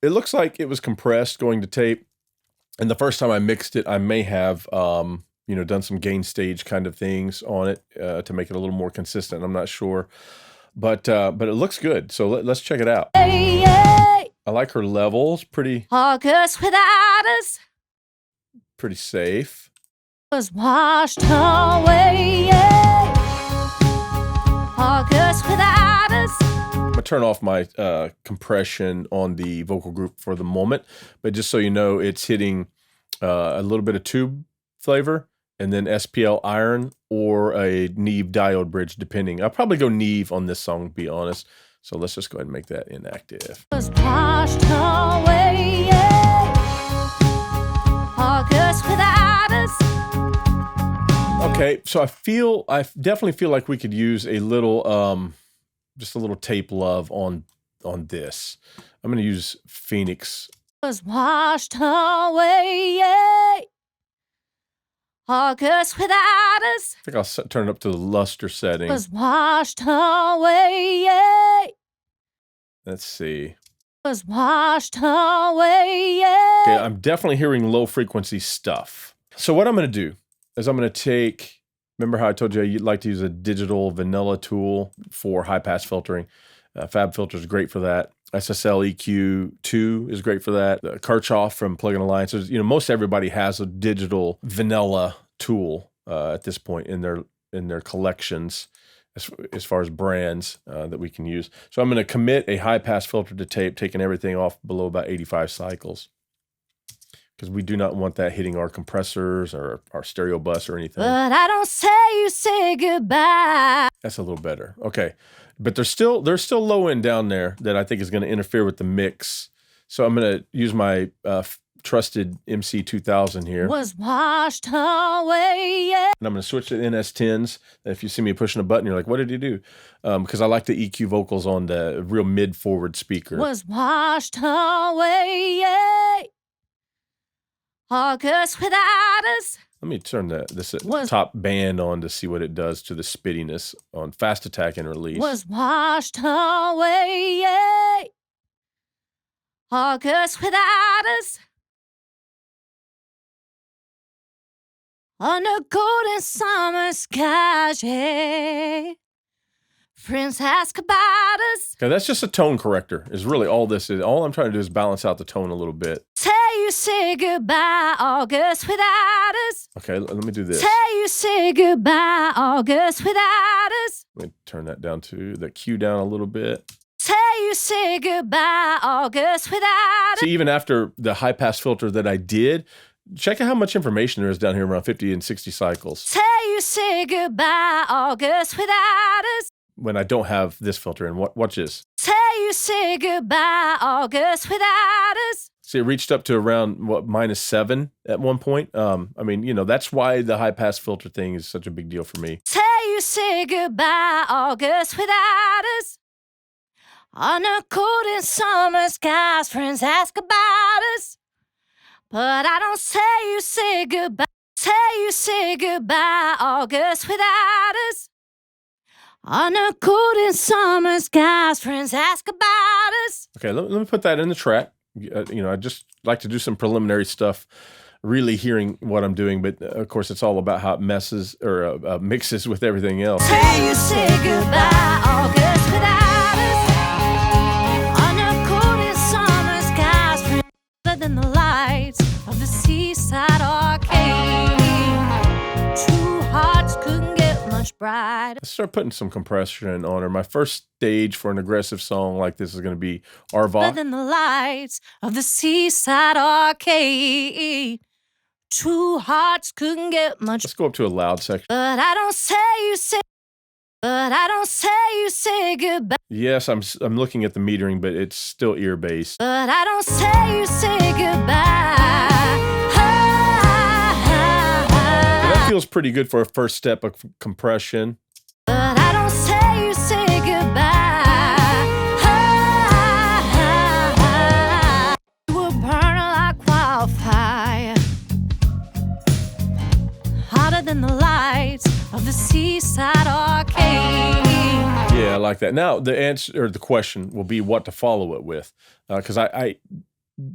It looks like it was compressed going to tape. And the first time I mixed it, I may have, done some gain stage kind of things on it to make it a little more consistent. I'm not sure, but it looks good. So let's check it out. Hey, hey. I like her levels, pretty August without us safe. was washed away. August without us. I'm gonna turn off my compression on the vocal group for the moment, but just so you know, it's hitting a little bit of tube flavor and then SPL iron or a Neve diode bridge, depending. I'll probably go Neve on this song, to be honest. So let's just go ahead and make that inactive. Was washed away. August without us. Okay, so I definitely feel like we could use a little, just a little tape love on this. I'm gonna use Phoenix. Was washed away. August without us. I think I'll turn it up to the luster setting. Was washed away. Let's see. Was washed away. Okay, I'm definitely hearing low frequency stuff. So what I'm gonna do is I'm gonna take, remember how I told you you'd like to use a digital vanilla tool for high pass filtering. Fab Filter is great for that. SSL EQ2 is great for that. Kirchhoff from Plugin Alliance. Most everybody has a digital vanilla tool at this point in their collections as far as brands that we can use. So I'm going to commit a high pass filter to tape, taking everything off below about 85 cycles, because we do not want that hitting our compressors or our stereo bus or anything. But I don't say goodbye. That's a little better. Okay. But there's still low end down there that I think is going to interfere with the mix. So I'm going to use my trusted MC2000 here. Was washed away. And I'm going to switch to NS10s. If you see me pushing a button, you're like, what did he do? Because I like the EQ vocals on the real mid-forward speaker. Was washed away. August without us. Let me turn this top band on to see what it does to the spittiness on fast attack and release. Was washed away. August without us. On a golden summer sky, yeah. Friends ask about us. Okay, that's just a tone corrector, is really all this is. All I'm trying to do is balance out the tone a little bit. Say goodbye, August without us. Okay, let me do this. Say goodbye, August without us. Let me turn that down to the Q down a little bit. Say goodbye, August without us. See, even after the high pass filter that I did, check out how much information there is down here around 50 and 60 cycles. Say goodbye, August without us. When I don't have this filter in, watch this. Say goodbye, August without us. See, it reached up to around, -7 at one point. That's why the high pass filter thing is such a big deal for me. Say goodbye, August without us. On a cold and summer skies, friends ask about us. But I don't say goodbye. Say goodbye, August without us. On a cold and summer skies, friends ask about us. Okay, let me put that in the track. I just like to do some preliminary stuff, really hearing what I'm doing. But of course, it's all about how it messes or mixes with everything else. Say goodbye, August without us. On a cold and summer skies, brighter than the lights of the seaside arcade. Two hearts couldn't get much brighter. Let's start putting some compression on her. My first stage for an aggressive song like this is going to be Arvoc. Than the lights of the seaside arcade. Two hearts couldn't get much. Let's go up to a loud section. But I don't say you goodbye. Yes, I'm looking at the metering, but it's still ear based. But I don't say goodbye. That feels pretty good for a first step of compression. But I don't say goodbye. You will burn like wildfire, hotter than the lights of the seaside arcade. Yeah, I like that. Now, the answer or the question will be what to follow it with, because I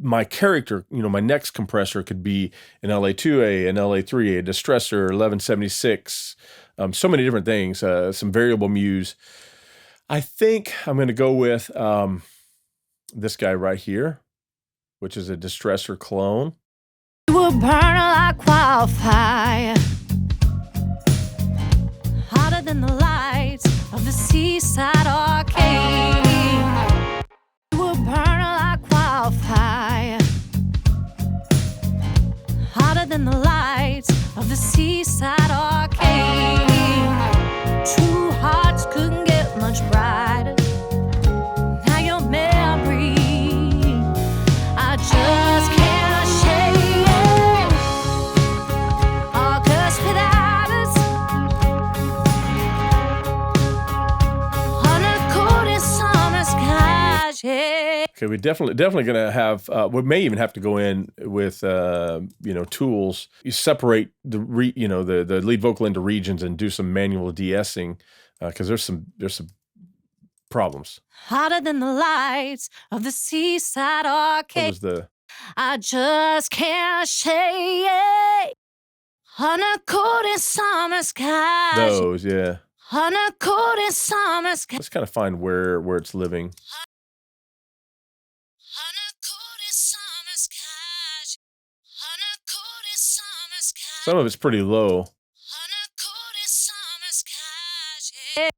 my character, my next compressor could be an LA2A, an LA3A, a distressor, 1176, so many different things, some variable muse. I think I'm going to go with this guy right here, which is a distressor clone. You will burn like wildfire, hotter than the lights of the seaside arcade. You will burn like wildfire, hotter than the lights of the seaside arcade. Two hearts couldn't get much brighter. Now your memory, I just can't shake. August without us, uncoated summer skies, yeah. Okay, we definitely gonna have. We may even have to go in with tools. You separate the lead vocal into regions and do some manual de-essing because there's some problems. Hotter than the lights of the seaside What arcade. was the? I just can't shake. Uncoated summer skies. Those, yeah. Uncoated summer skies. Let's kind of find where it's living. Uncoated summer skies. Uncoated summer skies. Some of it's pretty low. Uncoated summer skies, yeah.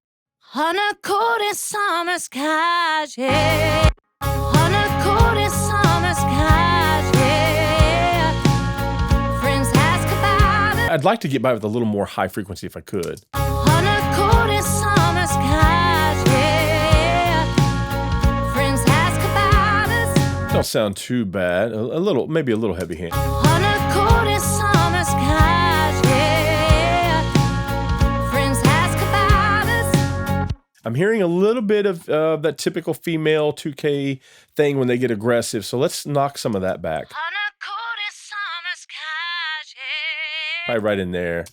Uncoated summer skies, yeah. Uncoated summer skies, yeah. Friends ask about it. I'd like to get by with a little more high frequency if I could. Uncoated summer skies, yeah. Friends ask about us. Don't sound too bad. A little, maybe a little heavy hand. Uncoated summer skies, yeah. Friends ask about us. I'm hearing a little bit of that typical female 2K thing when they get aggressive. So let's knock some of that back. Uncoated summer skies, yeah. Probably right in there.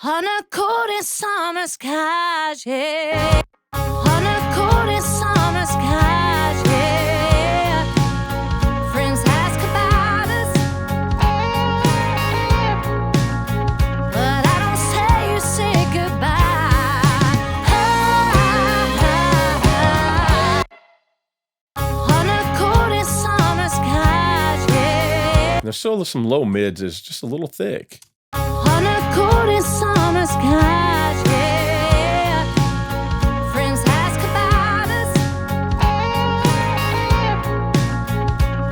Uncoated summer skies, yeah. Uncoated summer skies, yeah. Friends ask about us, but I don't say you say goodbye. Uncoated summer skies, yeah. And there's still some low mids. Is just a little thick. Uncoated summer skies, yeah. Friends ask about us,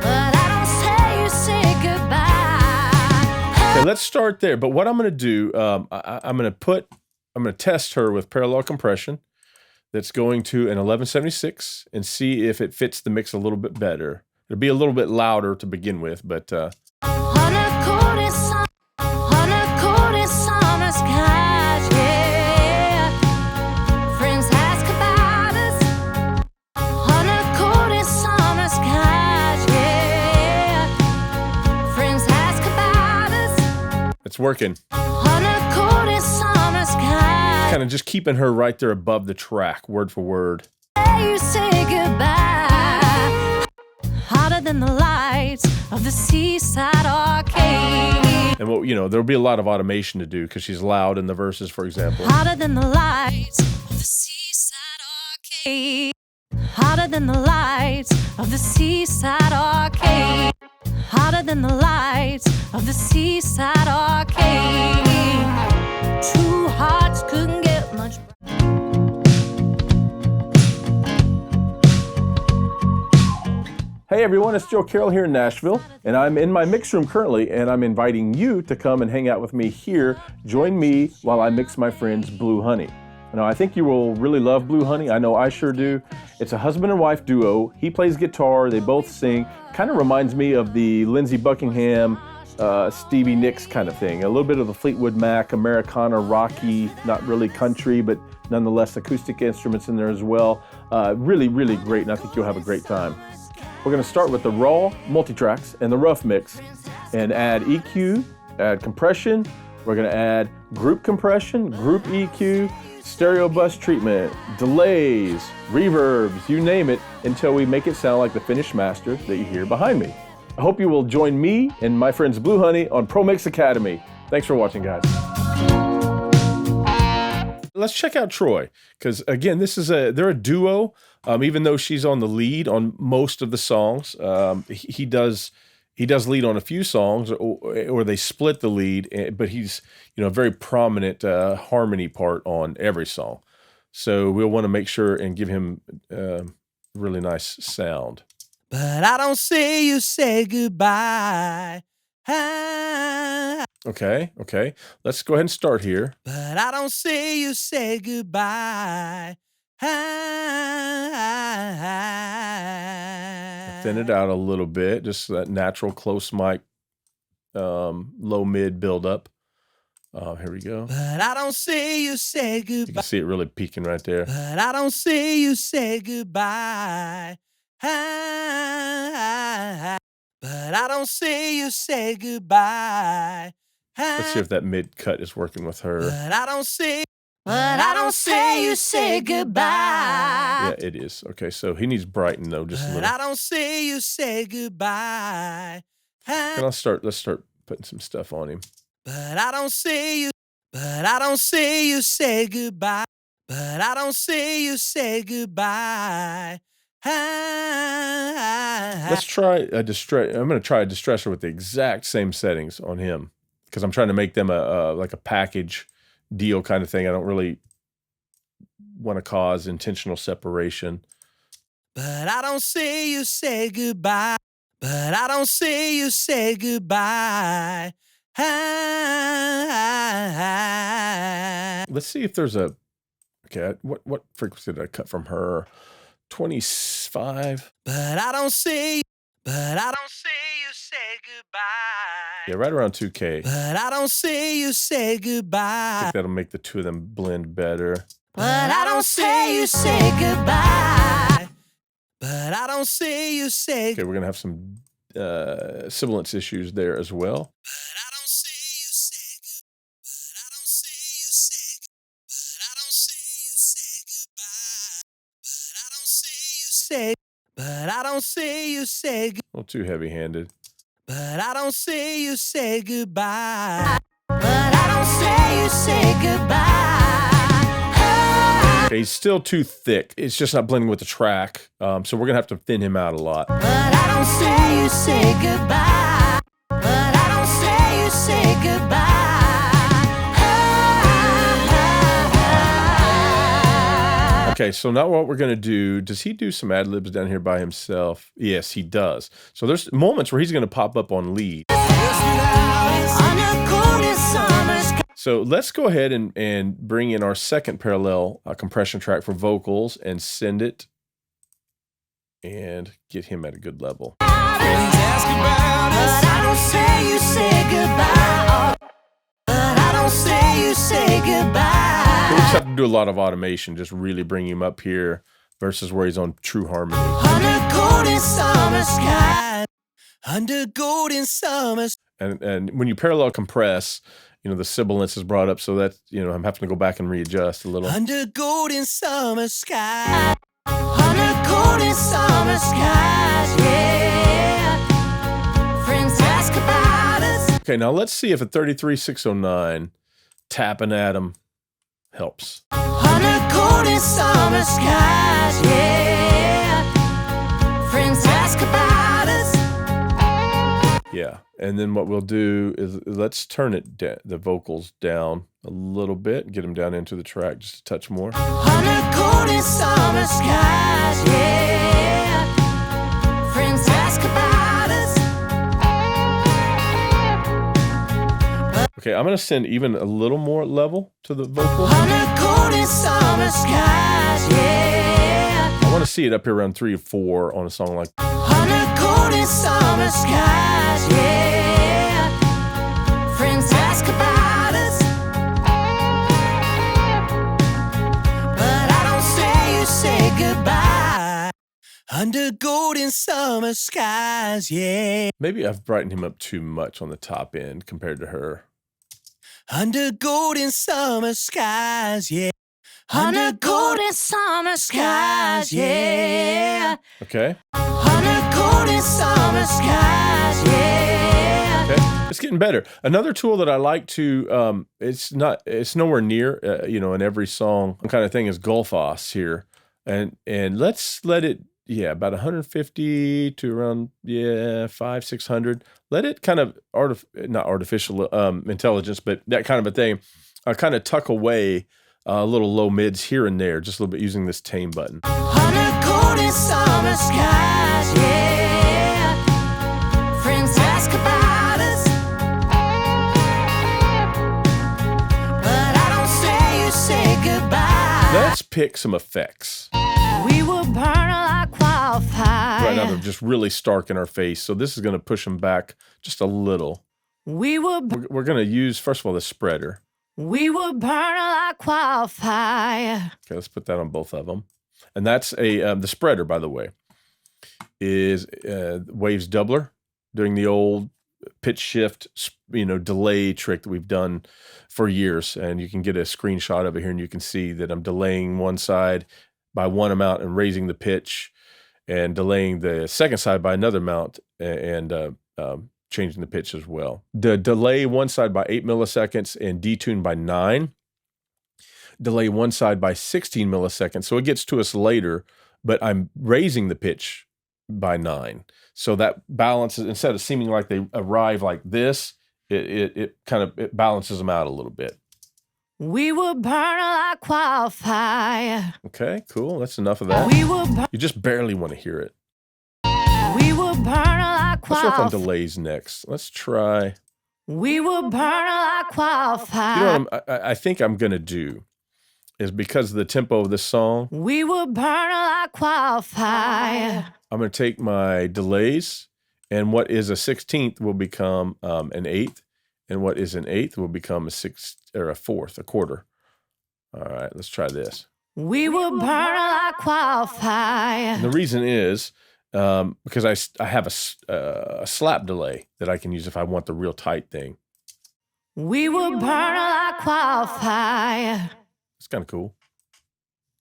but I don't say you say goodbye. Okay, let's start there. But what I'm going to do, I'm going to test her with parallel compression. That's going to an 1176 and see if it fits the mix a little bit better. It'll be a little bit louder to begin with, but Uncoated summer skies, yeah. Friends ask about us. Uncoated summer skies, yeah. Friends ask about us. it's working. Uncoated summer skies. Kind of just keeping her right there above the track, word for word. You say goodbye. Hotter than the lights of the seaside arcade. And there'll be a lot of automation to do because she's loud in the verses, for example. Hotter than the lights of the seaside arcade. Hotter than the lights of the seaside arcade. Hotter than the lights of the seaside arcade. Two hearts couldn't get much. Hey everyone, it's Joe Carrell here in Nashville, and I'm in my mix room currently, and I'm inviting you to come and hang out with me here. Join me while I mix my friend's Blue Honey. Now, I think you will really love Blue Honey. I know I sure do. It's a husband and wife duo. He plays guitar, they both sing. Kind of reminds me of the Lindsey Buckingham, Stevie Nicks kind of thing. A little bit of the Fleetwood Mac, Americana, rocky, not really country, but nonetheless acoustic instruments in there as well. Really, really great, and I think you'll have a great time. We're going to start with the raw multitracks and the rough mix and add EQ, add compression. We're going to add group compression, group EQ, stereo bus treatment, delays, reverbs, you name it, until we make it sound like the finished master that you hear behind me. I hope you will join me and my friends Blue Honey on Pro Mix Academy. Thanks for watching, guys. Let's check out Troy, because again, they're a duo. Even though she's on the lead on most of the songs, he does lead on a few songs, or they split the lead. But he's a very prominent harmony part on every song. So we'll want to make sure and give him really nice sound. But I don't see you say goodbye. Okay. Let's go ahead and start here. But I don't see you say goodbye. Thin it out a little bit, just that natural close mic, low mid build up. Here we go. But I don't see you say goodbye. You can see it really peaking right there. But I don't see you say goodbye. But I don't see you say goodbye. Let's see if that mid cut is working with her. But I don't see you say goodbye. Yeah, it is. Okay, so he needs brighten though, just a But little. I don't see you say goodbye. And let's start putting some stuff on him. But I don't see you. But I don't see you say goodbye. But I don't see you say goodbye. Let's try a distress. I'm going to try a distressor with the exact same settings on him, because I'm trying to make them like a package deal kind of thing. I don't really want to cause intentional separation. But I don't see you say goodbye. But I don't see you say goodbye. Let's see if there's a. Okay, what frequency did I cut from her? 25. But I don't see you say goodbye. Yeah, right around 2K. But I don't see you say I goodbye. think that'll make the two of them blend better. But I don't see you say goodbye. But I don't see you say Okay, we're gonna have some sibilance issues there as well. But I don't see you say good. But I don't see you say good. But I don't see you say goodbye. But I don't see you say. But I don't see you say good. A little too heavy-handed. But I don't see you say goodbye. But I don't see you say goodbye. Okay, he's still too thick. It's just not blending with the track. So we're gonna have to thin him out a lot. But I don't see you say goodbye. But I don't see you say goodbye. Okay, so now what we're gonna do, does he do some ad-libs down here by himself? Yes, he does. So there's moments where he's gonna pop up on lead. On a cold summer sky. So let's go ahead and bring in our second parallel compression track for vocals and send it and get him at a good level. But I don't say you say goodbye. But I don't say you say goodbye. So we just have to do a lot of automation, just really bring him up here versus where he's on true harmony. On a golden summer sky. Under golden summers. And when you parallel compress, the sibilance is brought up, so that, I'm having to go back and readjust a little. Under golden summer sky. On a golden summer skies, yeah. Friends ask about us. Okay, now let's see if a 33609 tapping at him helps. On a golden summer skies, yeah. Friends ask about us. Yeah, and then what we'll do is let's turn it the vocals down a little bit, get them down into the track just a touch more. On a golden summer skies, yeah. Friends ask about us. Okay, I'm gonna send even a little more level to the vocal. On a golden summer skies, yeah. I want to see it up here around 3 or 4 on a song like. On a golden summer skies, yeah. Friends ask about us. But I don't say you say goodbye. Under golden summer skies, yeah. Maybe I've brightened him up too much on the top end compared to her. Under golden summer skies, yeah. On a golden summer skies, yeah. Okay. On a golden summer skies. getting better. Another tool that I like to, it's nowhere near, in every song kind of thing is Gulfos here. And let's let it, about 150 to around, 600. Let it kind of, not artificial intelligence, but that kind of a thing, kind of tuck away little low mids here and there, just a little bit using this tame button. On a golden summer skies, friends ask about us, but I don't say you say goodbye. Let's pick some effects. We will burn like wildfire. Right now they're just really stark in our face, so this is going to push them back just a little. We're going to use, first of all, the spreader. We will burn like wildfire. Okay, let's put that on both of them. And that's the spreader, by the way, is Waves doubler, doing the old pitch shift, delay trick that we've done for years. And you can get a screenshot of it here, and you can see that I'm delaying one side by one amount and raising the pitch, and delaying the second side by another amount and changing the pitch as well. Delay one side by 8 milliseconds and detune by 9. Delay one side by 16 milliseconds. So it gets to us later, but I'm raising the pitch by 9. So that balances, instead of seeming like they arrive like this, it balances them out a little bit. We will burn like wildfire. Okay, cool. That's enough of that. You just barely want to hear it. We will burn like wildfire. Let's work on delays next. Let's try. We will burn like wildfire. You know what I think I'm going to do is, because of the tempo of this song, we will burn like wildfire. I'm going to take my delays, and what is a 16th will become an 8th, and what is an 8th will become a 6th or a 4th, a quarter. All right, let's try this. We will burn like wildfire. And the reason is because I have a slap delay that I can use if I want the real tight thing. We will burn like wildfire. It's kind of cool.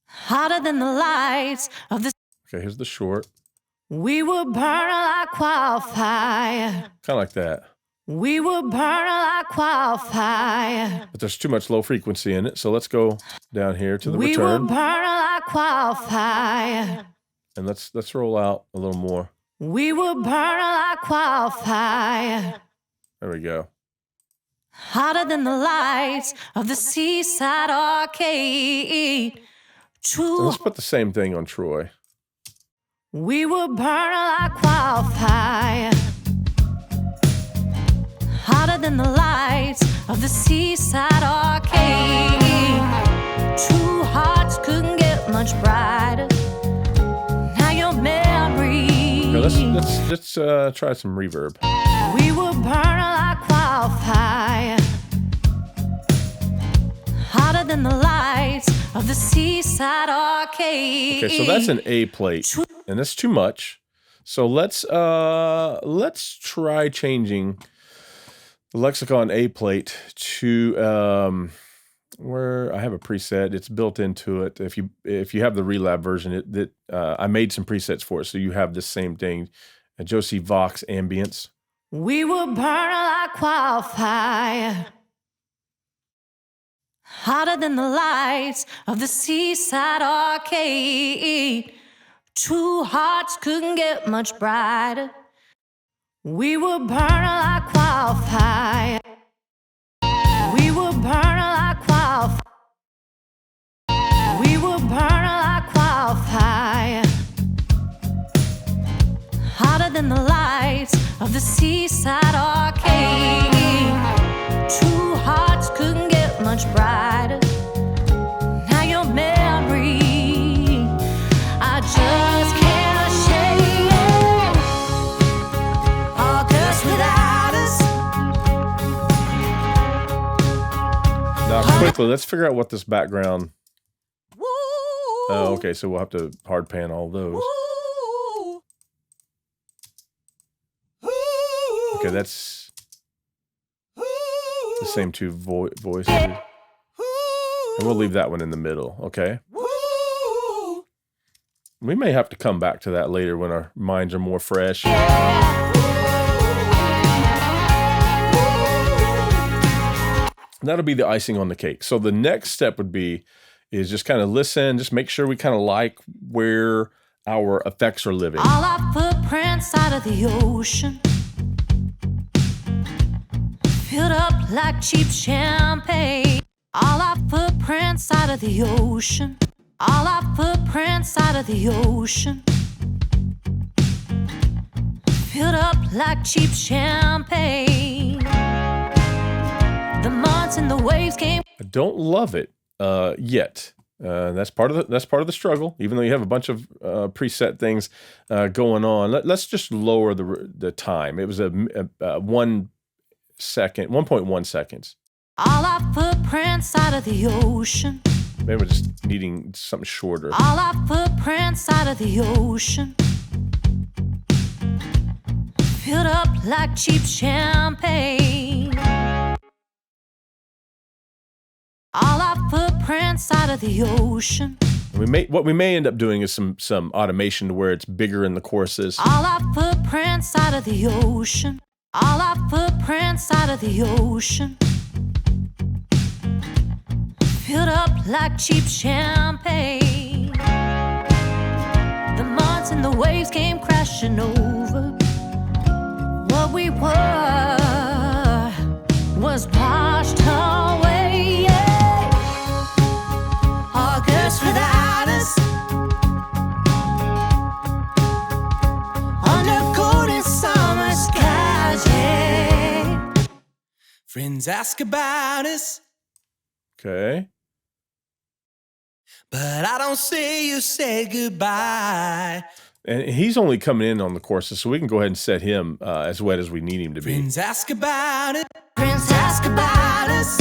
Hotter than the lights of the... Okay, here's the short. We will burn like wildfire. Kind of like that. We will burn like wildfire. But there's too much low frequency in it, so let's go down here to the we return. We will burn like wildfire. And let's roll out a little more. We will burn like wildfire. There we go. Hotter than the lights of the seaside arcade. So let's put the same thing on Troy. We will burn like wildfire. Hotter than the lights of the seaside arcade. Two hearts couldn't get much brighter. Now your memory. Okay, let's try some reverb. We will burn like wildfire. Hotter than the lights of the seaside arcade. Okay, so that's an A plate, and that's too much. So let's try changing the Lexicon A plate to where I have a preset. It's built into it. If you have the Relab version, I made some presets for it, so you have the same thing. Josie Vox ambience. We will burn like wildfire. Hotter than the lights of the seaside arcade. Two hearts couldn't get much brighter. We will burn like wildfire. We will burn like wildfire. We will burn like wildfire. Hotter than the lights of the seaside arcade. Two hearts couldn't get much brighter. Now your memory, I just can't shake it. August without us. Now quickly, let's figure out what this background. Woo. Oh, okay, so we'll have to hard pan all those. Woo. Okay, that's the same two voices. And we'll leave that one in the middle, okay? We may have to come back to that later when our minds are more fresh. Yeah. that'll be the icing on the cake. So the next step would be is just kind of listen, just make sure we kind of like where our effects are living. All our footprints out of the ocean, filled up like cheap champagne. All our footprints out of the ocean, all our footprints out of the ocean, filled up like cheap champagne. The months and the waves came. I don't love it yet. That's part of the struggle. Even though you have a bunch of preset things going on, let's just lower the time. It was a 1 second, 1.1 seconds. All our footprints out of the ocean. Maybe we're just needing something shorter. All our footprints out of the ocean, filled up like cheap champagne. All our footprints out of the ocean. What we may end up doing is some automation to where it's bigger in the choruses. All our footprints out of the ocean. All our footprints out of the ocean, filled up like cheap champagne. The months and the waves came crashing over. What we were was washed away. August without us, under golden summer skies, yeah. Friends ask about us, Okay. but I don't see you say goodbye. And he's only coming in on the choruses, so we can go ahead and set him as wet as we need him to be. Friends ask about it, Friends ask about us,